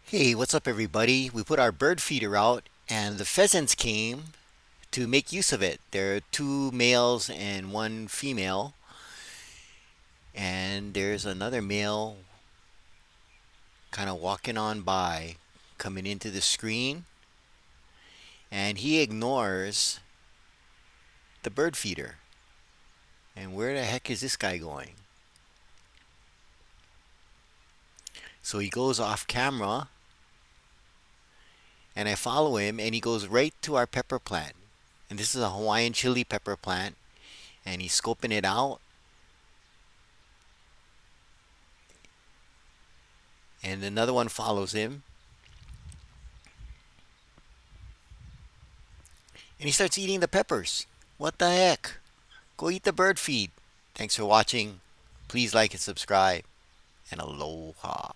Hey, what's up, everybody? We put our bird feeder out, and the pheasants came to make use of it. There are two males and one female, and there's another male kind of walking on by, coming into the screen, and he ignores the bird feeder. And where the heck is this guy going? So he goes off camera, and I follow him, and he goes right to our pepper plant. And this is a Hawaiian chili pepper plant, and he's scoping it out. And another one follows him, and he starts eating the peppers. What the heck? Go eat the bird feed. Thanks for watching. Please like and subscribe, and aloha.